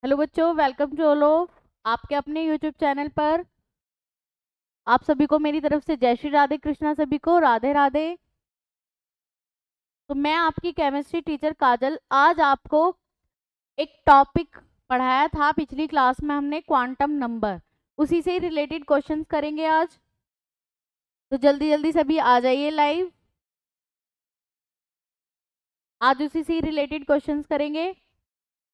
Hello बच्चों, welcome to all of आपके अपने यूट्यूब चैनल पर। आप सभी को मेरी तरफ से जय श्री राधे कृष्णा, सभी को राधे राधे। तो मैं आपकी केमिस्ट्री टीचर काजल आज आपको एक टॉपिक पढ़ाया था पिछली क्लास में हमने, क्वांटम नंबर। उसी से रिलेटेड क्वेश्चंस करेंगे आज। तो जल्दी जल्दी सभी आ जाइए लाइव। आज उसी से रिलेटेड क्वेश्चंस करेंगे।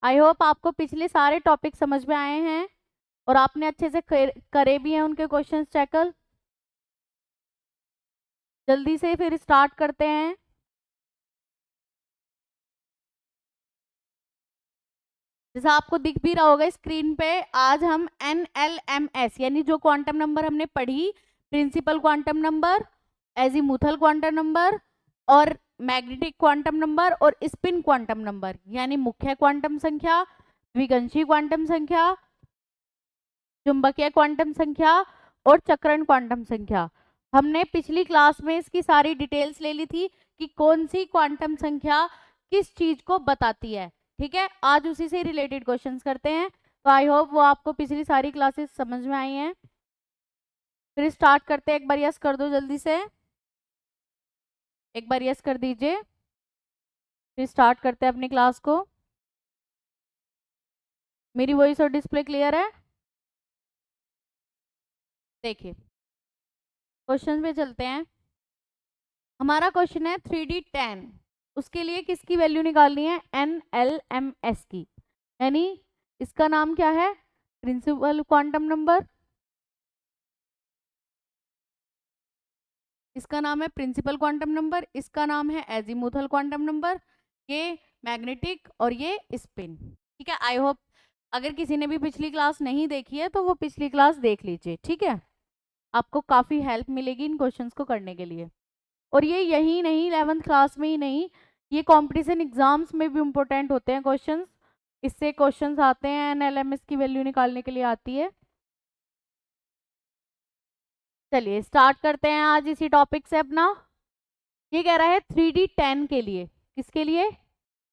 आई होप आपको पिछले सारे टॉपिक समझ में आए हैं और आपने अच्छे से करे भी हैं उनके क्वेश्चंस टैकल। जल्दी से फिर स्टार्ट करते हैं। जैसा आपको दिख भी रहा होगा स्क्रीन पे, आज हम NLMS यानी जो क्वांटम नंबर हमने पढ़ी, principal quantum number, azimuthal quantum number और मैग्नेटिक क्वांटम नंबर और स्पिन क्वांटम नंबर, यानी मुख्य क्वांटम संख्या, द्विगंशी क्वांटम संख्या, चुंबकीय क्वांटम संख्या और चक्रण क्वांटम संख्या। हमने पिछली क्लास में इसकी सारी डिटेल्स ले ली थी कि कौन सी क्वांटम संख्या किस चीज को बताती है। ठीक है, आज उसी से रिलेटेड क्वेश्चंस करते हैं। तो आई होप वो आपको पिछली सारी क्लासेस समझ में आई हैं। फिर स्टार्ट करते हैं। एक बार यस कर दो जल्दी से, एक बार यस कर दीजिए। फिर स्टार्ट करते हैं अपनी क्लास को। मेरी वॉइस और डिस्प्ले क्लियर है? देखिए क्वेश्चन पे चलते हैं। हमारा क्वेश्चन है 3D10, उसके लिए किसकी वैल्यू निकालनी है? NLMS की, यानी इसका नाम क्या है? Principal quantum number. इसका नाम है प्रिंसिपल क्वांटम नंबर, इसका नाम है एजीमुथल क्वांटम नंबर, ये मैग्नेटिक और ये स्पिन। ठीक है, आई होप अगर किसी ने भी पिछली क्लास नहीं देखी है तो वो पिछली क्लास देख लीजिए। ठीक है, आपको काफी हेल्प मिलेगी इन क्वेश्चंस को करने के लिए। और ये यही नहीं, 11th क्लास में ही नहीं, ये कंपटीशन एग्जाम्स में भी इम्पोर्टेंट होते हैं क्वेश्चंस। इससे क्वेश्चंस आते हैं, NLMS की वैल्यू निकालने के लिए आती है। चलिए स्टार्ट करते हैं आज इसी टॉपिक से अपना। ये कह रहा है 3D10 के लिए, किसके लिए?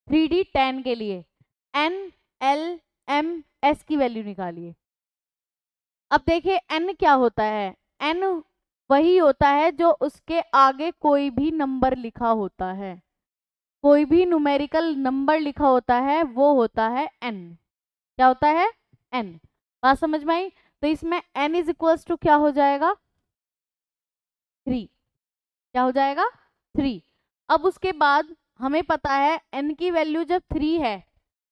3D10 के लिए NLMS की वैल्यू निकालिए। अब देखिए n क्या होता है? n वही होता है जो उसके आगे कोई भी नंबर लिखा होता है, कोई भी न्यूमेरिकल नंबर लिखा होता है वो होता है n। क्या होता है? n। बात समझ में आई? तो इसमें n इज इक्वल्स टू क्या हो जाएगा? 3। क्या हो जाएगा? 3। अब उसके बाद हमें पता है n की वैल्यू जब 3 है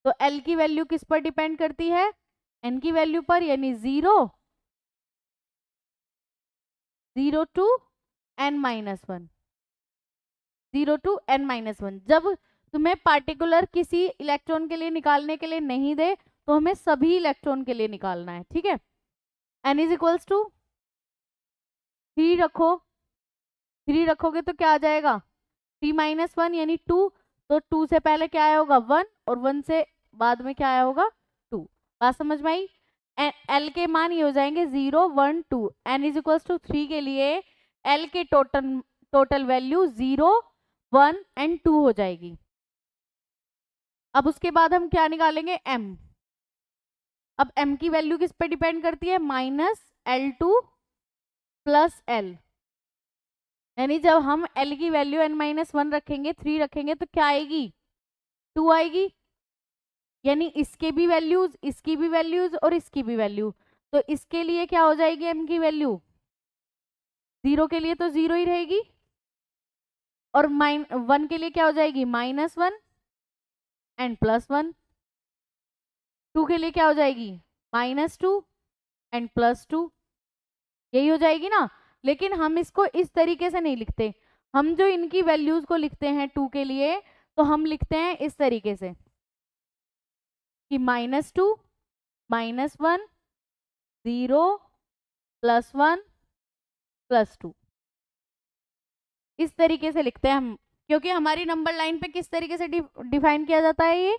तो l की वैल्यू किस पर डिपेंड करती है? n की वैल्यू पर, यानी 0 to n-1, 0 to n-1। जब तुम्हें पार्टिकुलर किसी इलेक्ट्रॉन के लिए निकालने के लिए नहीं दे तो हमें सभी इलेक्ट्रॉन के लिए निकालना है। ठीक है, n इज इक्वल्स टू 3 रखो, 3 रखोगे तो क्या आ जाएगा? 3-1 यानी 2। तो 2 से पहले क्या आया होगा? 1, और 1 से बाद में क्या आया होगा? 2। बात समझ में आई? L के मान ये हो जाएंगे 0, 1, 2। n इज इक्वल्स टू 3 के लिए L के टोटल वैल्यू 0, 1 एंड 2 हो जाएगी। अब उसके बाद हम क्या निकालेंगे? m। अब m की वैल्यू किस पे डिपेंड करती है? -L2 प्लस L, यानी जब हम L की वैल्यू n-1 रखेंगे, 3 रखेंगे तो क्या आएगी? 2 आएगी। यानी इसके भी वैल्यूज, इसकी भी वैल्यूज और इसकी भी वैल्यू। तो इसके लिए क्या हो जाएगी m की वैल्यू? 0 के लिए तो 0 ही रहेगी, और 1 के लिए क्या हो जाएगी? -1 एंड +1। 2 के लिए क्या हो जाएगी? -2 एंड +2। यही हो जाएगी ना। लेकिन हम इसको इस तरीके से नहीं लिखते, हम जो इनकी वैल्यूज को लिखते हैं 2 के लिए, तो हम लिखते हैं इस तरीके से कि -2, -1, 0, +1, +2। इस तरीके से लिखते हैं हम, क्योंकि हमारी नंबर लाइन पे किस तरीके से डिफाइन किया जाता है?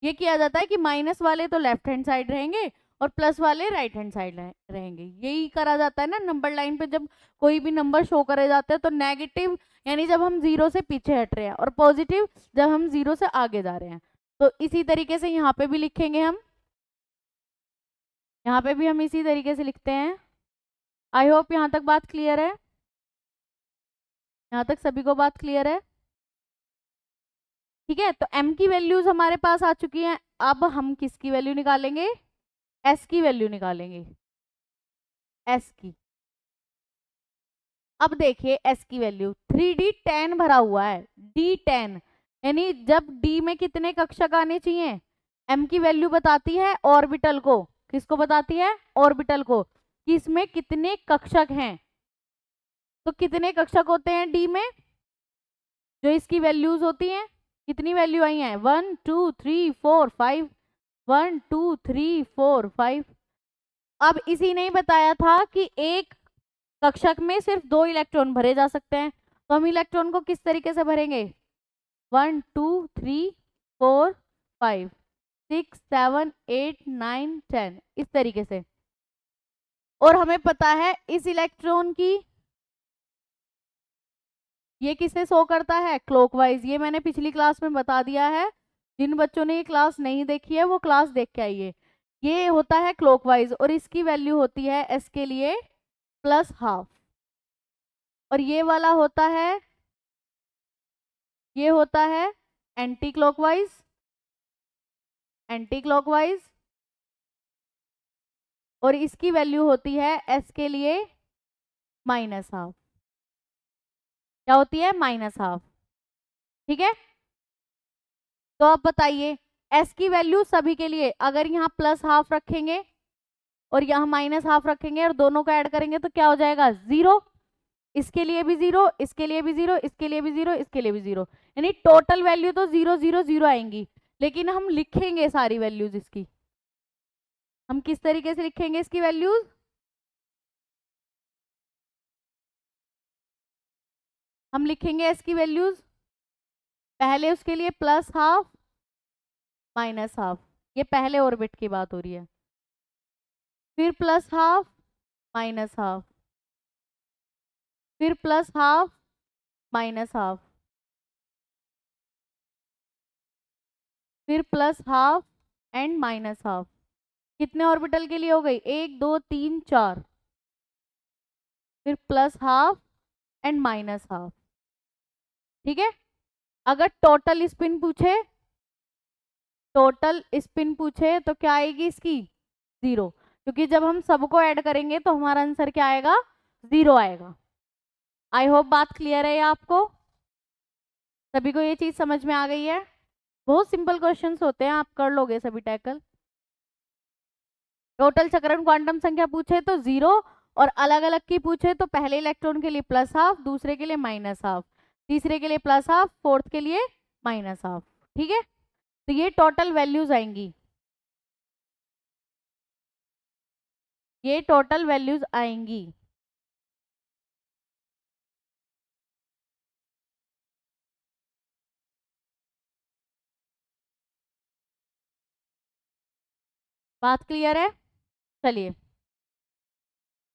ये किया जाता है कि माइनस वाले तो लेफ्ट हैंड साइड रहेंगे और प्लस वाले राइट हैंड साइड रहेंगे। यही करा जाता है ना नंबर लाइन पे। जब कोई भी नंबर शो करे जाते हैं तो नेगेटिव यानी जब हम 0 से पीछे हट रहे हैं, और पॉजिटिव जब हम 0 से आगे जा रहे हैं। तो इसी तरीके से यहाँ पे भी लिखेंगे हम यहाँ पे भी हम इसी तरीके से लिखते हैं। आई होप यहाँ तक बात क्लियर है, यहाँ तक सभी को बात क्लियर है। ठीक है, तो m की वैल्यूज हमारे पास आ चुकी हैं। अब हम किसकी वैल्यू निकालेंगे? s की वैल्यू निकालेंगे, s की। अब देखिए s की वैल्यू 3d10 भरा हुआ है, d10 यानी जब d में कितने कक्षक आने चाहिए, m की वैल्यू बताती है ऑर्बिटल को। किसको बताती है? ऑर्बिटल को, कि इसमें कितने कक्षक हैं। तो कितने कक्षक होते हैं d में, जो इसकी वैल्यूज होती हैं? कितनी वैल्यू आई है? 1 2 3 4 5, 1 2 3 4 5। अब इसी ने बताया था कि एक कक्षक में सिर्फ 2 इलेक्ट्रॉन भरे जा सकते हैं, तो हम इलेक्ट्रॉन को किस तरीके से भरेंगे? 1 2 3 4 5 6 7 8 9 10 इस तरीके से। और हमें पता है इस इलेक्ट्रॉन की ये किससे शो करता है? क्लॉकवाइज। ये मैंने पिछली क्लास में बता दिया है, जिन बच्चों ने ये क्लास नहीं देखी है वो क्लास देख के आइए। ये होता है क्लॉकवाइज और इसकी वैल्यू होती है एस के लिए +½ और ये वाला होता है, ये होता है एंटी क्लॉकवाइज, एंटी क्लॉकवाइज और इसकी वैल्यू होती है एस के लिए -½ क्या होती है? -½ ठीक है, तो अब बताइए s की वैल्यू सभी के लिए, अगर यहाँ +½ रखेंगे और यहाँ -½ रखेंगे और दोनों को ऐड करेंगे तो क्या हो जाएगा? 0। इसके लिए भी 0, इसके लिए भी 0, इसके लिए भी 0, इसके लिए भी 0, यानी टोटल वैल्यू तो 0 0 0 आएंगी। लेकिन हम लिखेंगे सारी वैल्यूज इसकी, हम किस तरीके से लिखेंगे इसकी वैल्यूज? हम लिखेंगे इसकी वैल्यूज पहले उसके लिए +½ -½ ये पहले ऑर्बिट की बात हो रही है, फिर +½ -½ फिर +½ -½ फिर +½ एंड -½ कितने ऑर्बिटल के लिए हो गई? 1 2 3 4, फिर +½ एंड -½ ठीक है। अगर टोटल स्पिन पूछे, टोटल स्पिन पूछे तो क्या आएगी इसकी? 0, क्योंकि जब हम सबको ऐड करेंगे तो हमारा आंसर क्या आएगा? 0 आएगा। आई होप बात क्लियर है आपको, सभी को ये चीज समझ में आ गई है। बहुत सिंपल क्वेश्चंस होते हैं, आप कर लोगे सभी टैकल। टोटल चक्रण क्वांटम संख्या पूछे तो 0 और अलग अलग की पूछे तो पहले इलेक्ट्रॉन के लिए +½ दूसरे के लिए -½ तीसरे के लिए +½ फोर्थ के लिए -½ ठीक है, तो ये टोटल वैल्यूज आएंगी, ये टोटल वैल्यूज आएंगी। बात क्लियर है? चलिए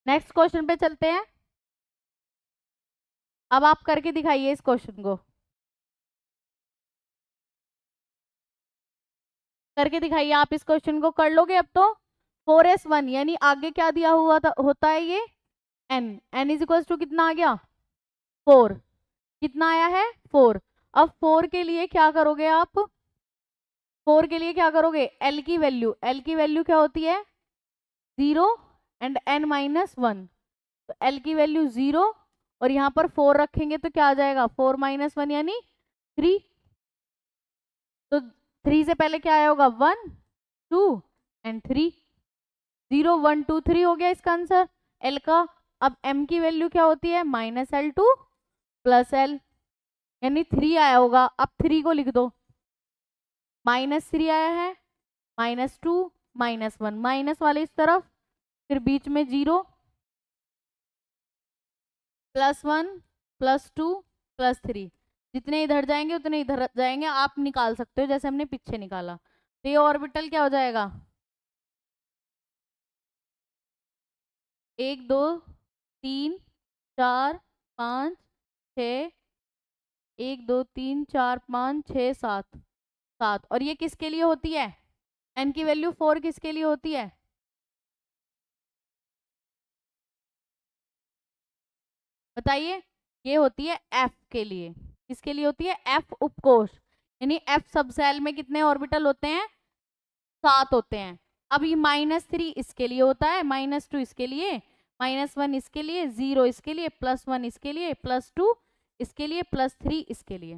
नेक्स्ट क्वेश्चन पे चलते हैं। अब आप करके दिखाइए इस क्वेश्चन को, करके दिखाइए आप इस क्वेश्चन को, कर लोगे अब तो। 4s1 यानी आगे क्या दिया हुआ था, होता है ये n इज टू कितना आ गया? 4। कितना आया है? 4। अब 4 के लिए क्या करोगे आप? 4 के लिए क्या करोगे? l की वैल्यू क्या होती है? 0 एंड n-1, तो l की वैल्यू 0 और यहाँ पर 4 रखेंगे तो क्या आ जाएगा? 4 - 1 यानी 3। तो 3 से पहले क्या आया होगा? 1 2 एंड 3, 0 1 2 3 हो गया इसका आंसर l का। अब m की वैल्यू क्या होती है? -L2 +L यानी 3 आया होगा। अब 3 को लिख दो, -3 आया है, -2 -1, माइनस वाले इस तरफ, फिर बीच में 0 +1 +2 +3, जितने इधर जाएंगे उतने इधर जाएंगे, आप निकाल सकते हो जैसे हमने पीछे निकाला। तो ये ऑर्बिटल क्या हो जाएगा? 1 2 3 4 5 6, 1 2 3 4 5 6 7 7, और ये किसके लिए होती है? n की वैल्यू 4 किसके लिए होती है? बताइए, ये होती है एफ के लिए। किसके लिए होती है? एफ उपकोष, यानी एफ सब सेल में कितने ऑर्बिटल होते हैं? 7 होते हैं। अब ये -3 इसके लिए होता है, -2 इसके लिए, -1 इसके लिए, 0 इसके लिए, +1 इसके लिए, +2 इसके लिए, +3 इसके लिए।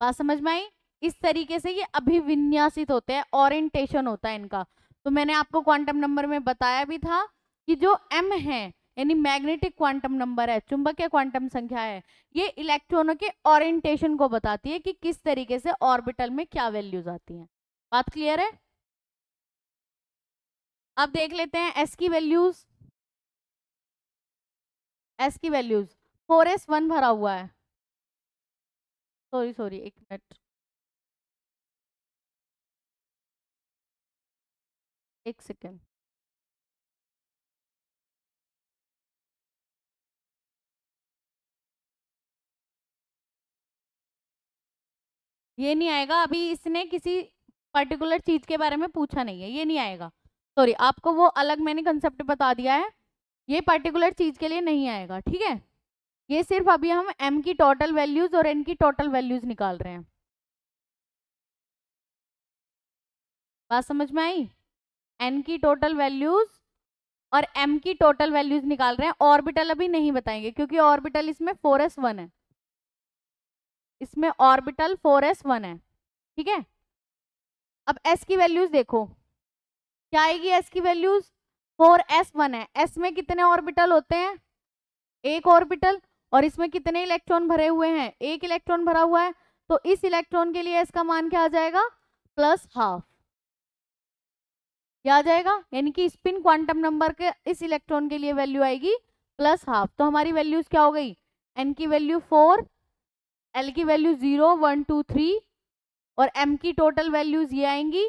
बात समझ में आई? इस तरीके से ये अभिविन्यासित होते हैं, ओरिएंटेशन होता है इनका। तो मैंने आपको क्वांटम नंबर में बताया भी था कि जो m है, यानी मैग्नेटिक क्वांटम नंबर है, चुंबकीय क्वांटम संख्या है, ये इलेक्ट्रॉनों के ओरिएंटेशन को बताती है कि किस तरीके से ऑर्बिटल में क्या वैल्यूज आती हैं। बात क्लियर है? अब देख लेते हैं s की वैल्यूज। s की वैल्यूज 4s1 भरा हुआ है। सॉरी एक मिनट, एक सेकेंड। ये नहीं आएगा, अभी इसने किसी पर्टिकुलर चीज के बारे में पूछा नहीं है, ये नहीं आएगा। सॉरी, आपको वो अलग मैंने कंसेप्ट बता दिया है, ये पर्टिकुलर चीज के लिए नहीं आएगा, ठीक है? ये सिर्फ अभी हम m की टोटल वैल्यूज और n की टोटल वैल्यूज निकाल रहे हैं। बात समझ में आई? n की टोटल वैल्यूज और m की टोटल वैल्यूज निकाल रहे हैं। ऑर्बिटल अभी नहीं बताएंगे क्योंकि ऑर्बिटल इसमें 4s1 है, इसमें ऑर्बिटल 4s1 है, ठीक है? अब s की वैल्यूज देखो, क्या आएगी s की वैल्यूज? 4s1 है, s में कितने ऑर्बिटल होते हैं? एक ऑर्बिटल। और इसमें कितने इलेक्ट्रॉन भरे हुए हैं? एक इलेक्ट्रॉन भरा हुआ है। तो इस इलेक्ट्रॉन के लिए इसका मान क्या आ जाएगा? +12। क्या आ जाएगा? यानी कि स्पिन क्वांटम नंबर के इस इलेक्ट्रॉन के लिए वैल्यू आएगी +12। तो हमारी वैल्यूज क्या हो गई? n की वैल्यू 4, l की वैल्यू 0, 1, 2, 3 और m की टोटल वैल्यूज ये आएंगी,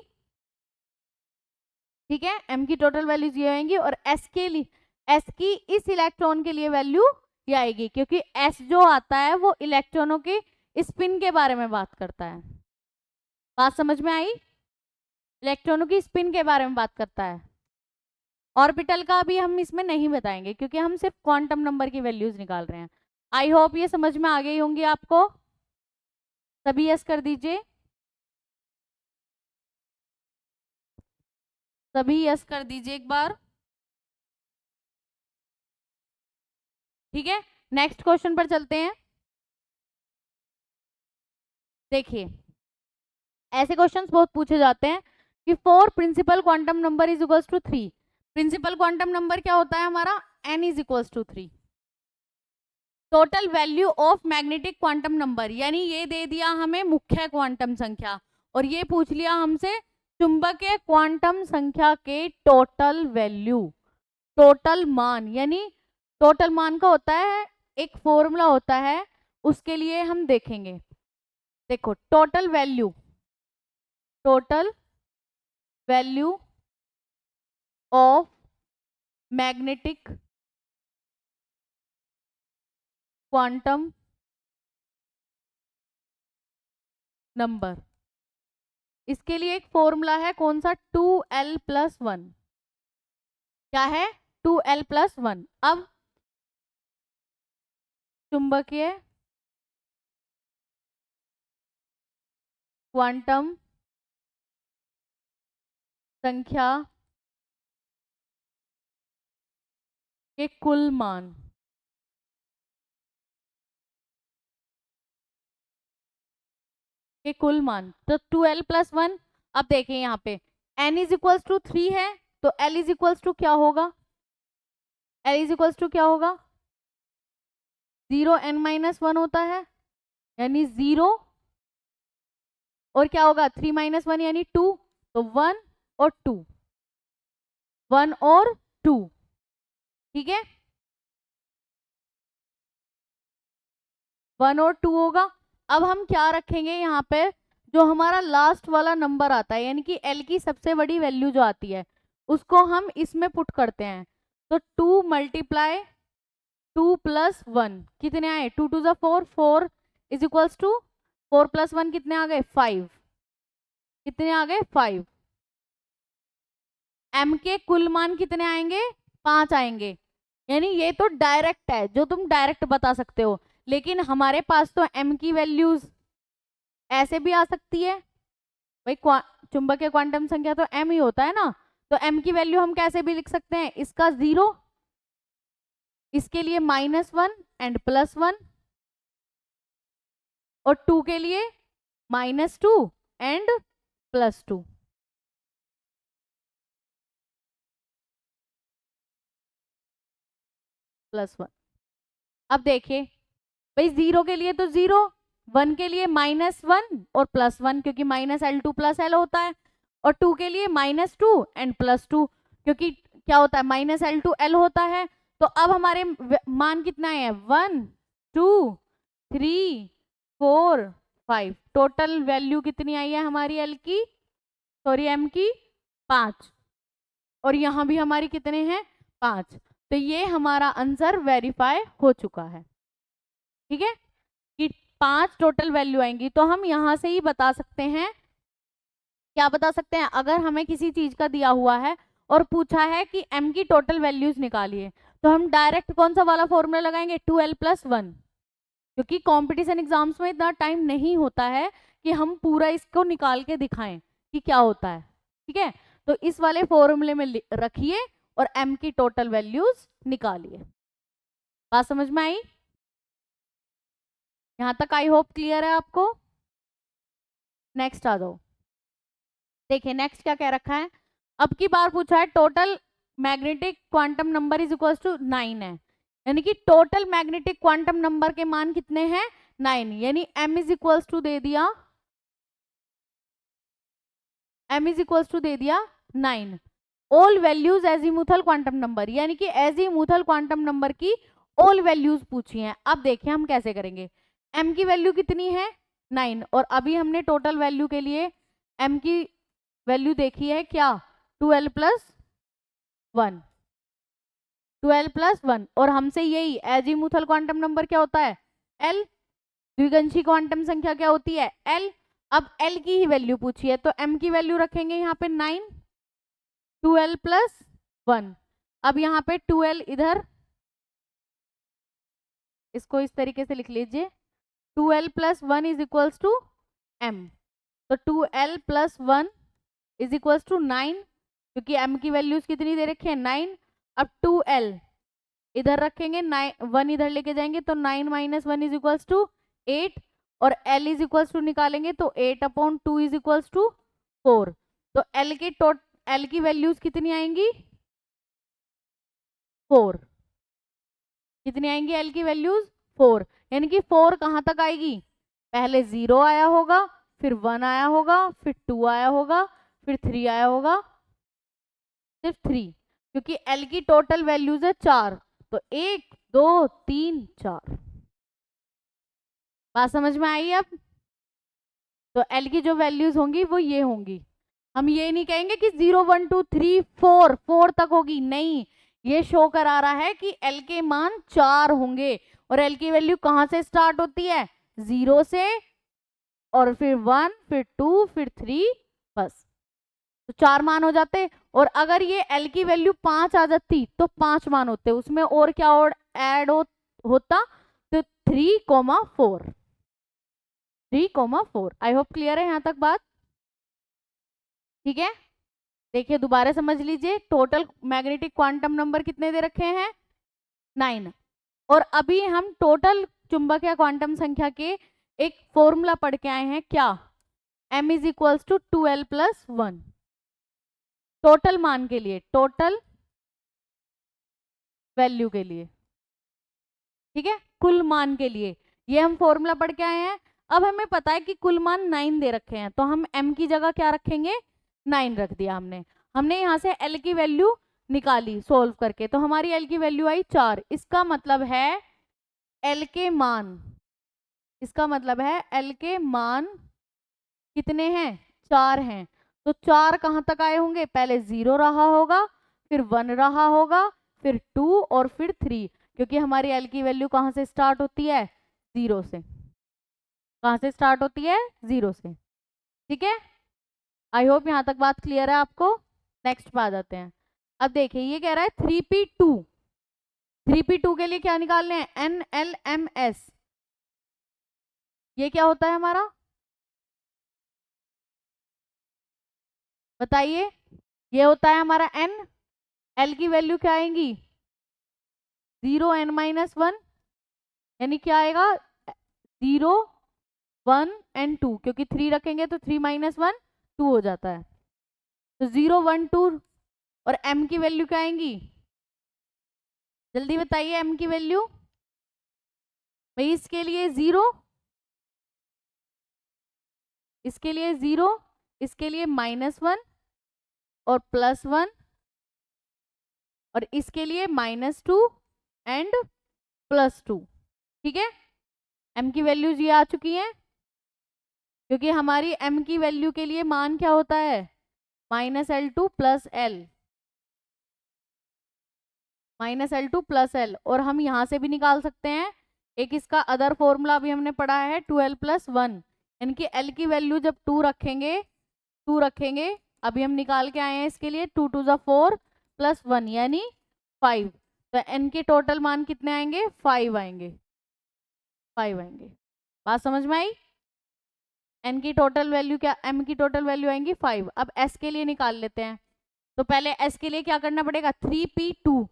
ठीक है? m की टोटल वैल्यूज ये आएंगी और s के लिए, s की इस इलेक्ट्रॉन के लिए वैल्यू ये आएगी, क्योंकि s जो आता है वो इलेक्ट्रॉनों के स्पिन के बारे में बात करता है। बात समझ में आई? इलेक्ट्रॉनों की स्पिन के बारे में बात करता है। ऑर्बिटल का अभी हम इसमें नहीं बताएंगे क्योंकि हम सिर्फ क्वांटम नंबर की वैल्यूज निकाल रहे हैं। आई होप ये समझ में आ गई होंगी आपको। सभी यस कर दीजिए, सभी यस कर दीजिए एक बार, ठीक है? नेक्स्ट क्वेश्चन पर चलते हैं। देखिए, ऐसे क्वेश्चंस बहुत पूछे जाते हैं कि 4 principal quantum number is equals to 3। Principal quantum number क्या होता है हमारा? n is equals to 3। Total value of magnetic quantum number, यानी ये दे दिया हमें मुख्य क्वांटम संख्या और ये पूछ लिया हमसे चुंबकीय क्वांटम संख्या के टोटल वैल्यू, टोटल मान। यानी टोटल मान का होता है एक फॉर्मूला होता है, उसके लिए हम देखेंगे। देखो, total value of magnetic quantum number, इसके लिए एक फॉर्मूला है, कौन सा? 2l+1। क्या है? 2l+1। अब चुंबकीय क्वांटम संख्या के कुल मान, तो 2l+1। अब देखें यहाँ पे n इज इक्वल्स टू 3 है, तो l इज इक्वल्स टू क्या होगा? l इज इक्वल्स टू क्या होगा? 0n-1 होता है, यानी 0 और क्या होगा? 3 - 1 यानी 2, तो 1 और 2, 1 और 2, ठीक है? 1 और 2 होगा। अब हम क्या रखेंगे यहाँ पे? जो हमारा लास्ट वाला नंबर आता है, यानी कि L की सबसे बड़ी वैल्यू जो आती है, उसको हम इसमें पुट करते हैं। तो 2 × 2 + 1 कितने आए? 2 × 2 = 4, 4 इज इक्वल्स टू 4 + 1 कितने आ गए? 5। कितने आ गए? 5। m के कुल मान कितने आएंगे? 5 आएंगे, यानी ये तो डायरेक्ट है, जो तुम डायरेक्ट बता सकते हो, लेकिन हमारे पास तो m की वैल्यूज ऐसे भी आ सकती है भाई। चुंबकीय क्वांटम संख्या तो m ही होता है ना, तो m की वैल्यू हम कैसे भी लिख सकते हैं, इसका 0, इसके लिए -1 एंड +1, और 2 के लिए -2 एंड +2। +1। अब देखिए भाई, 0 के लिए तो 0, 1 के लिए -1 और +1, क्योंकि -L2 + L होता है, और 2 के लिए -2 एंड +2, क्योंकि क्या होता है, -L2 L होता है। तो अब हमारे मान कितना है, 1 2 3 4 5, टोटल वैल्यू कितनी आई है हमारी L की, सॉरी M की, 5, और यहाँ भी हमारी कितने हैं, 5। तो ये हमारा आंसर वेरीफाई हो चुका है, ठीक है, कि 5 टोटल वैल्यू आएंगी। तो हम यहाँ से ही बता सकते हैं, क्या बता सकते हैं, अगर हमें किसी चीज का दिया हुआ है और पूछा है कि m की टोटल वैल्यूज निकालिए, तो हम डायरेक्ट कौन सा वाला फॉर्मूला लगाएंगे, 2l + 1, क्योंकि कंपटीशन एग्जाम्स में इतना टाइम नहीं होता है कि हम पूरा इसको निकाल के दिखाएं कि क्या होता है, ठीक है। तो इस वाले फॉर्मूले में रखिए और m की टोटल वैल्यूज निकालिए। बात समझ में आई, यहां तक आई होप क्लियर है आपको। नेक्स्ट आ जाओ, देखिए नेक्स्ट क्या कह रखा है, अब की बार पूछा है total magnetic quantum number is equal to 9 है, यानी कि टोटल मैग्नेटिक क्वांटम नंबर के मान कितने हैं, 9, यानी m इज इक्वल टू दे दिया, m इज इक्वल टू दे दिया 9, all values azimuthal quantum number, यानी कि एजीमुथल क्वांटम नंबर की ऑल वैल्यूज पूछी हैं। अब देखिए हम कैसे करेंगे, m की वैल्यू कितनी है, 9, और अभी हमने टोटल वैल्यू के लिए m की वैल्यू देखी है क्या, 2l + 1, 2l + 1, और हमसे यही एजीमुथल क्वांटम नंबर क्या होता है, l, द्विगंशी क्वांटम संख्या क्या होती है, l। अब l की ही वैल्यू पूछी है, तो m की वैल्यू रखेंगे यहाँ पे 9, 2l + 1, अब यहाँ पे 2l इधर, इसको इस तरीके से लिख लीजिए, 2l + 1 is equals to m, तो 2l + 1 इज इक्वल्स टू 9, क्योंकि m की वैल्यूज कितनी दे रखी है, 9। अब 2l इधर रखेंगे, 1 इधर लेके जाएंगे, तो 9 - 1 इज इक्वल्स टू 8, और l इज इक्वल्स टू निकालेंगे तो 8/2 इज इक्वल्स टू 4। तो l की वैल्यूज कितनी आएंगी, 4, कितनी आएंगी l की वैल्यूज, 4, यानी कि 4 कहाँ तक आएगी, पहले 0 आया होगा, फिर 1 आया होगा, फिर 2 आया होगा, फिर 3 आया होगा, सिर्फ 3, क्योंकि l की टोटल वैल्यूज है 4, तो 1 2 3 4। बात समझ में आई अब, तो l की जो वैल्यूज होंगी वो ये होंगी, हम ये नहीं कहेंगे कि 0 1 2 3 4 तक होगी, नहीं, ये शो करा रहा है कि l के मान 4 होंगे, और l की वैल्यू कहां से स्टार्ट होती है, 0 से, और फिर 1 फिर 2 फिर 3, बस, तो 4 मान हो जाते। और अगर ये l की वैल्यू 5 आ जाती तो 5 मान होते, उसमें और क्या और ऐड होता, तो 3,4, 3,4। आई होप क्लियर है यहाँ तक बात, ठीक है। देखिए दोबारा समझ लीजिए, टोटल मैग्नेटिक क्वांटम नंबर कितने दे रखे हैं, 9, और अभी हम टोटल चुंबकीय क्वांटम संख्या के एक फॉर्मूला पढ़ के आए हैं, क्या, m is equals to 2l + 1, total मान के लिए, टोटल वैल्यू के लिए, ठीक है, कुल मान के लिए, ये हम फॉर्मूला पढ़ के आए हैं। अब हमें पता है कि कुल मान 9 दे रखे हैं, तो हम m की जगह क्या रखेंगे, 9 रख दिया हमने। हमने यहाँ से l की वैल्यू निकाली सोल्व करके, तो हमारी l की वैल्यू आई 4, इसका मतलब है l के मान, इसका मतलब है l के मान कितने हैं, 4 हैं। तो 4 कहाँ तक आए होंगे, पहले 0 रहा होगा, फिर 1 रहा होगा, फिर 2 और फिर 3, क्योंकि हमारी l की वैल्यू कहाँ से स्टार्ट होती है, 0 से, कहाँ से स्टार्ट होती है, 0 से, ठीक है। आई होप यहाँ तक बात क्लियर है आपको। नेक्स्ट पे आ जाते हैं। अब देखिए ये कह रहा है 3p2, 3p2 के लिए क्या निकालने हैं, NLMS। ये क्या होता है हमारा, बताइए। ये होता है हमारा N, L की वैल्यू क्या आएंगी, 0 n-1, यानी क्या आएगा 0 1 and 2, क्योंकि 3 रखेंगे तो 3 - 1 2 हो जाता है। तो 0 1 2 और m की वैल्यू क्या आएंगी, जल्दी बताइए m की वैल्यू। भाई इसके लिए 0, इसके लिए 0, इसके लिए -1 और +1, और इसके लिए -2 एंड +2। ठीक है, m की वैल्यूज ये आ चुकी हैं, क्योंकि हमारी m की वैल्यू के लिए मान क्या होता है, -L2 + L, -L2 + L। और हम यहां से भी निकाल सकते हैं, एक इसका अदर फॉर्मूला भी हमने पढ़ा है 2L + 1, यानी कि L की वैल्यू जब 2 रखेंगे, अभी हम निकाल के आए हैं इसके लिए 2 2 4 + 1 यानी 5। तो n के टोटल मान कितने आएंगे, 5 आएंगे, 5 आएंगे। बात समझ में आई, n की टोटल वैल्यू क्या, m की टोटल वैल्यू आएंगी 5। अब s के लिए निकाल लेते हैं। तो पहले s के लिए क्या करना पड़ेगा, 3p2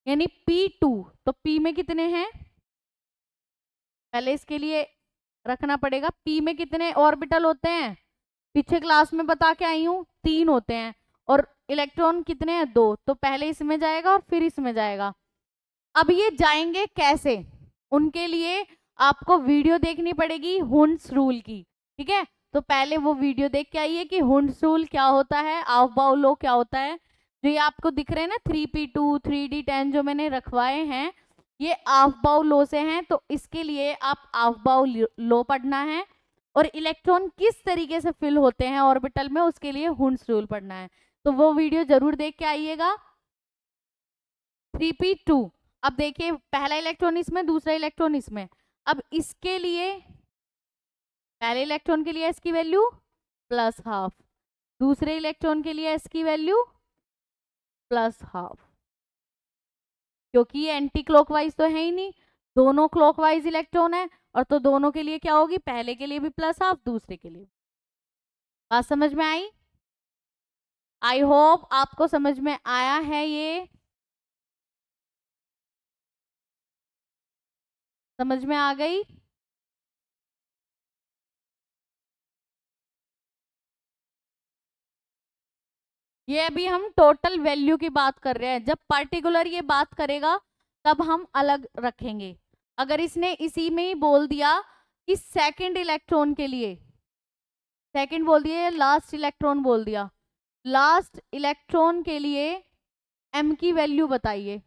यानी p2, तो p में कितने हैं, पहले इसके लिए रखना पड़ेगा, p में कितने ऑर्बिटल होते हैं, पीछे क्लास में बता के आई हूं 3 होते हैं, और इलेक्ट्रॉन कितने हैं, 2, तो पहले इसमें जाएगा और फिर इसमें जाएगा। अब ये जाएंगे कैसे, उनके लिए आपको वीडियो देखनी पड़ेगी हुंड्स रूल की। ठीक है, तो पहले वो वीडियो देख के आइए कि हुंड्स रूल क्या होता है, ऑफ-बाउ लॉ क्या होता है। जो ये आपको दिख रहे हैं ना 3p2 3d10 जो मैंने रखवाए हैं, ये ऑफ-बाउ लॉ से हैं, तो इसके लिए आप ऑफ-बाउ लॉ पढ़ना है, और इलेक्ट्रॉन किस तरीके से फिल होते हैं ऑर्बिटल में, उसके लिए हुंड्स रूल पढ़ना है। तो वो वीडियो जरूर देख के आइएगा। 3p2, अब देखिए पहला इलेक्ट्रॉन इसमें, दूसरा इलेक्ट्रॉन इसमें। अब इसके लिए पहले इलेक्ट्रॉन के लिए s की वैल्यू +½ दूसरे इलेक्ट्रॉन के लिए s की वैल्यू +½ क्योंकि ये एंटी क्लॉकवाइज तो है ही नहीं, दोनों क्लॉकवाइज इलेक्ट्रॉन है, और तो दोनों के लिए क्या होगी, पहले के लिए भी +½ दूसरे के लिए। बात समझ में आई, आई होप आपको समझ में आया है, ये समझ में आ गई। ये अभी हम टोटल वैल्यू की बात कर रहे हैं, जब पर्टिकुलर ये बात करेगा तब हम अलग रखेंगे। अगर इसने इसी में ही बोल दिया कि सेकंड इलेक्ट्रॉन के लिए, सेकंड बोल दिया, लास्ट इलेक्ट्रॉन बोल दिया, लास्ट इलेक्ट्रॉन के लिए m की वैल्यू बताइए,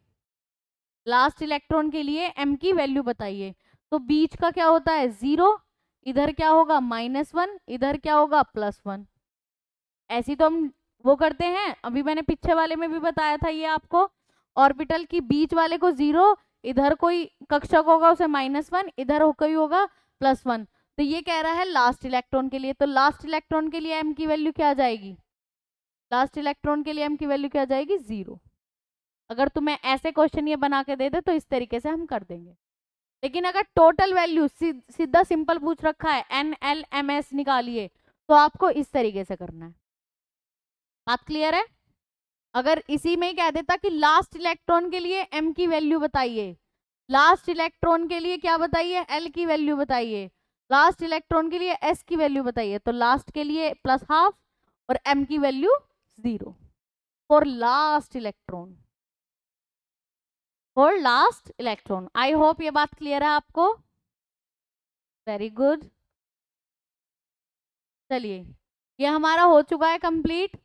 लास्ट इलेक्ट्रॉन के लिए m की वैल्यू बताइए, तो बीच का क्या होता है 0, इधर क्या होगा -1, इधर क्या होगा +1। ऐसी तो हम वो करते हैं, अभी मैंने पीछे वाले में भी बताया था ये आपको, ऑर्बिटल की बीच वाले को 0, इधर कोई कक्षक होगा उसे -1, इधर कोई होगा +1। तो ये कह रहा है लास्ट इलेक्ट्रॉन के लिए, तो लास्ट इलेक्ट्रॉन के लिए m की वैल्यू क्या आ जाएगी, लास्ट इलेक्ट्रॉन के लिए m की वैल्यू क्या आ जाएगी 0। अगर तुम्हें ऐसे क्वेश्चन ये बना के दे दे तो इस तरीके से हम कर देंगे। लेकिन अगर टोटल वैल्यू सीधा सिंपल पूछ रखा है NLMS निकालिए, तो आपको इस तरीके से करना है। बात क्लियर है। अगर इसी में ही कह देता कि लास्ट इलेक्ट्रॉन के लिए m की वैल्यू बताइए, लास्ट इलेक्ट्रॉन के लिए क्या बताइए, l की वैल्यू बताइए, लास्ट इलेक्ट्रॉन के लिए s की वैल्यू बताइए, तो लास्ट के लिए +½ और m की value 0 for last electron, for last electron. I hope ये बात क्लियर है आपको, वेरी गुड। चलिए ये हमारा हो चुका है कंप्लीट।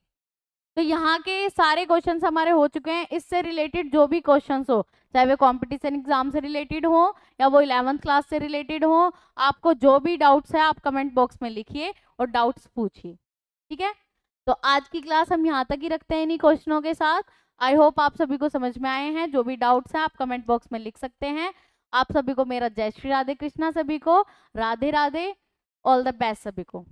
तो यहाँ के सारे क्वेश्चंस हमारे हो चुके हैं। इससे रिलेटेड जो भी क्वेश्चंस हो, चाहे वो कंपटीशन एग्जाम से रिलेटेड हो या वो 11th क्लास से रिलेटेड हो, आपको जो भी डाउट्स है आप कमेंट बॉक्स में लिखिए और डाउट्स पूछिए। ठीक है, तो आज की क्लास हम यहाँ तक ही रखते हैं इन्हीं क्वेश्चनों के साथ। आई होप आप सभी को समझ में आए हैं। जो भी डाउट्स हैं आप कमेंट बॉक्स में लिख सकते हैं। आप सभी को मेरा जय श्री राधे कृष्णा, सभी को Radhe Radhe, all the best सभी को।